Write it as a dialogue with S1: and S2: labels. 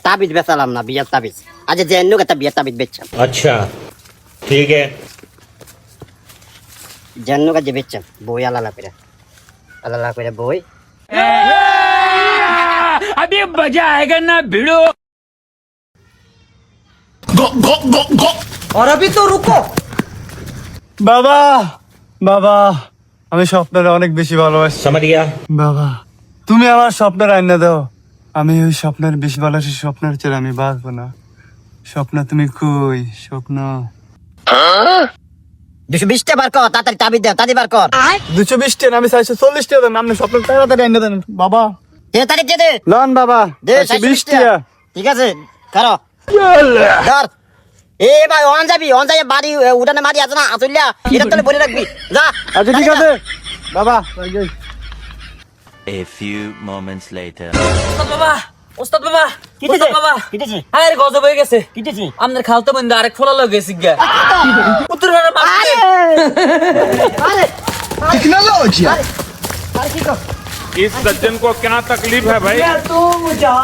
S1: তাবিজ বেচালাম না, বিয়ের তাবিজ। আজ যে এন্ন একটা বিয়ের তাবিজ বেচছাম।
S2: अच्छा ठीक है।
S1: জেন্ন কাজে বেচছাম বই আলালা করে বই।
S3: अभी मजा आएगा ना भिड़ो।
S4: और अभी तो रुको।
S5: বাবা বাবা, আমি স্বপ্নের অনেক বেশি ভালোবাসি।
S2: समझ गया।
S5: বাবা তুমি আমার স্বপ্নের আইনা দাও, আমি ওই স্বপ্নের বেশি ভালোবাসি। স্বপ্নের ছেড়ে আমি বাঁচবো না। স্বপ্ন তুমি কই? স্বপ্ন
S1: 220 বার কর, তাড়াতাড়ি তাবিজ দাও, তাড়াতাড়ি বার কর।
S5: 220 টাকা, আমি 440 টাকা দেন। আপনি স্বপ্নের তাড়াতাড়ি আইনা দেন বাবা।
S1: তাড়াতাড়ি দে দে।
S5: লন বাবা,
S1: দে
S5: 420
S1: টাকা।
S5: টাকা।
S1: ঠিক আছে করো। ধর। এ ভাই অন যাবি, অন যাই বাড়ি উঠানে মারি আছে না আসলিয়া, এটা তাহলে বলে রাখবি। যা।
S5: আচ্ছা ঠিক আছে বাবা।
S6: A few moments later.
S4: ওস্তাদ বাবা
S1: কিটেছে
S4: ওস্তাদ বাবা
S1: কিটেছে
S4: আরে গজব হয়ে গেছে।
S1: কিটেছে।
S4: আপনার খালতো বন্ধু আরেক ফলা লগে গা উত্তর ভাড়া
S1: আরে আরে
S5: টেকনোলজি।
S1: আরে কি কর?
S3: इस सज्जन को क्या तकलीफ है भाई?
S4: तो मुझा